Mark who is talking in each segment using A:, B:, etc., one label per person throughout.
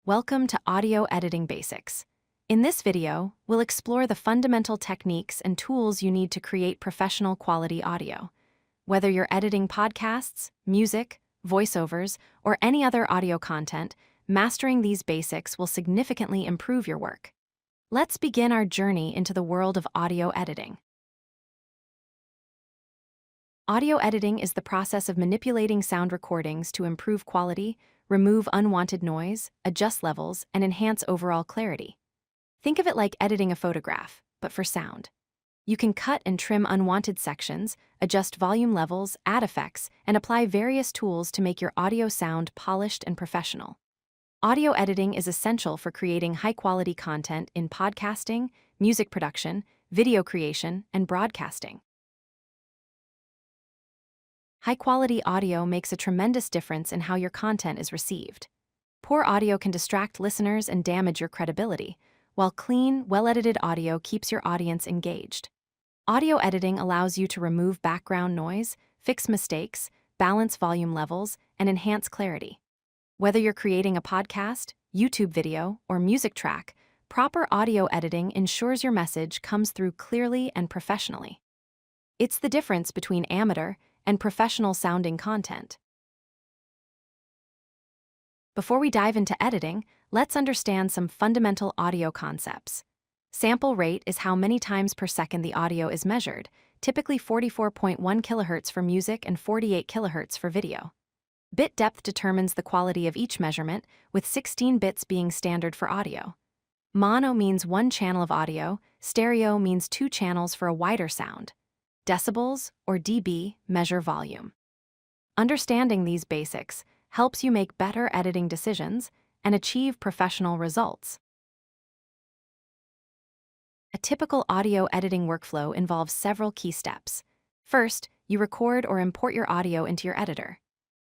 A: Welcome to Audio Editing Basics. In this video, we'll explore the fundamental techniques and tools you need to create professional quality audio. Whether you're editing podcasts, music, voiceovers, or any other audio content, mastering these basics will significantly improve your work. Let's begin our journey into the world of audio editing. Audio editing is the process of manipulating sound recordings to improve quality, remove unwanted noise, adjust levels, and enhance overall clarity. Think of it like editing a photograph, but for sound. You can cut and trim unwanted sections, adjust volume levels, add effects, and apply various tools to make your audio sound polished and professional. Audio editing is essential for creating high-quality content in podcasting, music production, video creation, and broadcasting. High-quality audio makes a tremendous difference in how your content is received. Poor audio can distract listeners and damage your credibility, while clean, well-edited audio keeps your audience engaged. Audio editing allows you to remove background noise, fix mistakes, balance volume levels, and enhance clarity. Whether you're creating a podcast, YouTube video, or music track, proper audio editing ensures your message comes through clearly and professionally. It's the difference between amateur and professional-sounding content. Before we dive into editing, let's understand some fundamental audio concepts. Sample rate is how many times per second the audio is measured, typically 44.1 kHz for music and 48 kHz for video. Bit depth determines the quality of each measurement, with 16 bits being standard for audio. Mono means one channel of audio, stereo means two channels for a wider sound. Decibels, or dB, measure volume. Understanding these basics helps you make better editing decisions and achieve professional results. A typical audio editing workflow involves several key steps. First, you record or import your audio into your editor.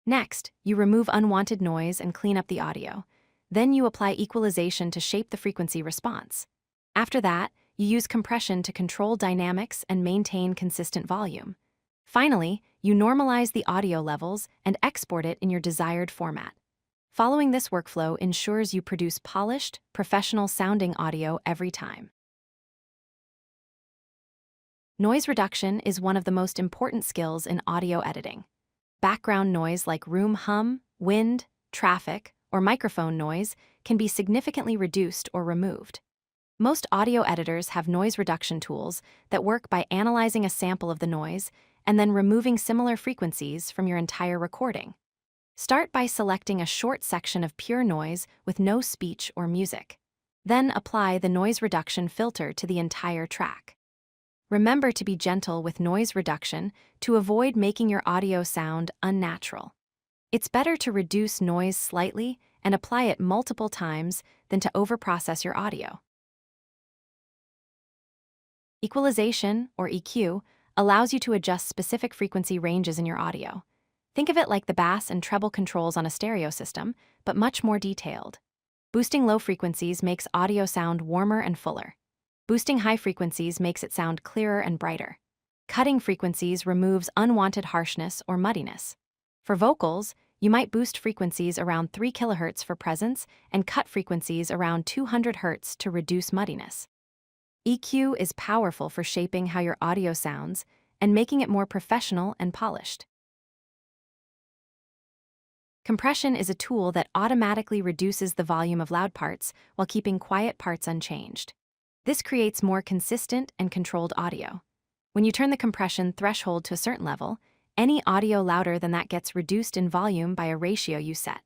A: Next, you remove unwanted noise and clean up the audio. Then you apply equalization to shape the frequency response. After that, you use compression to control dynamics and maintain consistent volume. Finally, you normalize the audio levels and export it in your desired format. Following this workflow ensures you produce polished, professional-sounding audio every time. Noise reduction is one of the most important skills in audio editing. Background noise like room hum, wind, traffic, or microphone noise can be significantly reduced or removed. Most audio editors have noise reduction tools that work by analyzing a sample of the noise and then removing similar frequencies from your entire recording. Start by selecting a short section of pure noise with no speech or music. Then apply the noise reduction filter to the entire track. Remember to be gentle with noise reduction to avoid making your audio sound unnatural. It's better to reduce noise slightly and apply it multiple times than to overprocess your audio. Equalization, or EQ, allows you to adjust specific frequency ranges in your audio. Think of it like the bass and treble controls on a stereo system, but much more detailed. Boosting low frequencies makes audio sound warmer and fuller. Boosting high frequencies makes it sound clearer and brighter. Cutting frequencies removes unwanted harshness or muddiness. For vocals, you might boost frequencies around 3 kHz for presence and cut frequencies around 200 Hz to reduce muddiness. EQ is powerful for shaping how your audio sounds and making it more professional and polished. Compression is a tool that automatically reduces the volume of loud parts while keeping quiet parts unchanged. This creates more consistent and controlled audio. When you turn the compression threshold to a certain level, any audio louder than that gets reduced in volume by a ratio you set.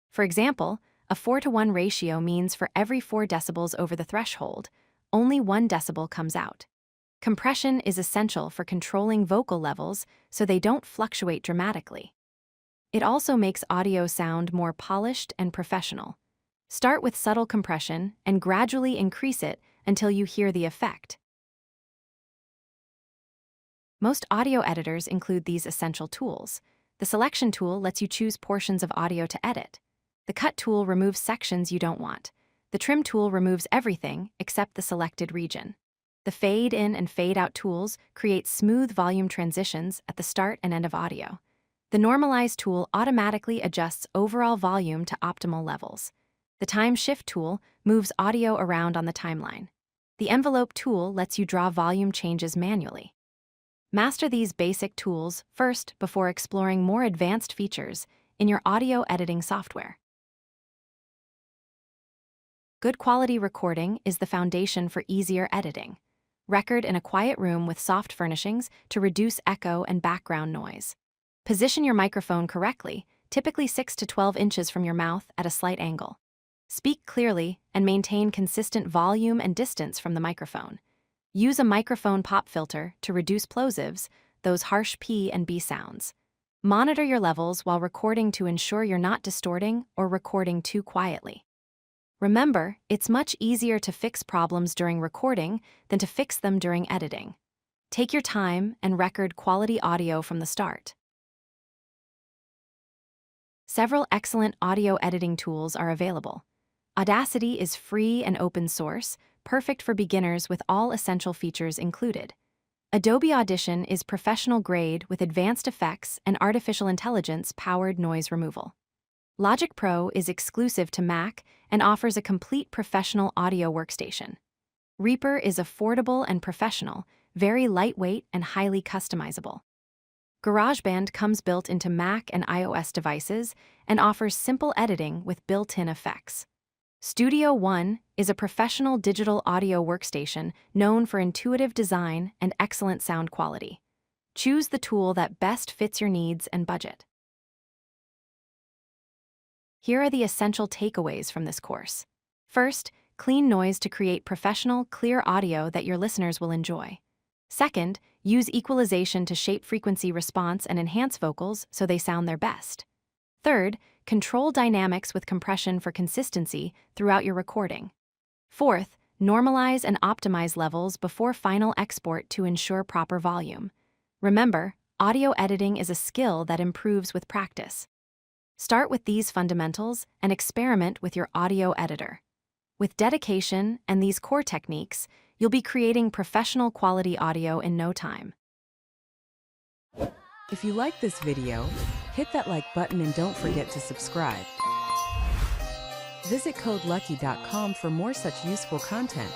A: For example, a 4:1 ratio means for every 4 decibels over the threshold, only 1 decibel comes out. Compression is essential for controlling vocal levels so they don't fluctuate dramatically. It also makes audio sound more polished and professional. Start with subtle compression and gradually increase it until you hear the effect. Most audio editors include these essential tools. The selection tool lets you choose portions of audio to edit. The cut tool removes sections you don't want. The trim tool removes everything except the selected region. The fade in and fade out tools create smooth volume transitions at the start and end of audio. The normalize tool automatically adjusts overall volume to optimal levels. The Time Shift tool moves audio around on the timeline. The Envelope tool lets you draw volume changes manually. Master these basic tools first before exploring more advanced features in your audio editing software. Good quality recording is the foundation for easier editing. Record in a quiet room with soft furnishings to reduce echo and background noise. Position your microphone correctly, typically 6 to 12 inches from your mouth at a slight angle. Speak clearly and maintain consistent volume and distance from the microphone. Use a microphone pop filter to reduce plosives, those harsh P and B sounds. Monitor your levels while recording to ensure you're not distorting or recording too quietly. Remember, it's much easier to fix problems during recording than to fix them during editing. Take your time and record quality audio from the start. Several excellent audio editing tools are available. Audacity is free and open source, perfect for beginners with all essential features included. Adobe Audition is professional grade with advanced effects and artificial intelligence-powered noise removal. Logic Pro is exclusive to Mac and offers a complete professional audio workstation. Reaper is affordable and professional, very lightweight and highly customizable. GarageBand comes built into Mac and iOS devices and offers simple editing with built-in effects. Studio One is a professional digital audio workstation known for intuitive design and excellent sound quality. Choose the tool that best fits your needs and budget. Here are the essential takeaways from this course. First, clean noise to create professional, clear audio that your listeners will enjoy. Second, use equalization to shape frequency response and enhance vocals so they sound their best. Third, control dynamics with compression for consistency throughout your recording. Fourth, normalize and optimize levels before final export to ensure proper volume. Remember, audio editing is a skill that improves with practice. Start with these fundamentals and experiment with your audio editor. With dedication and these core techniques, you'll be creating professional quality audio in no time.
B: If you like this video, hit that like button and don't forget to subscribe. Visit codelucky.com for more such useful content.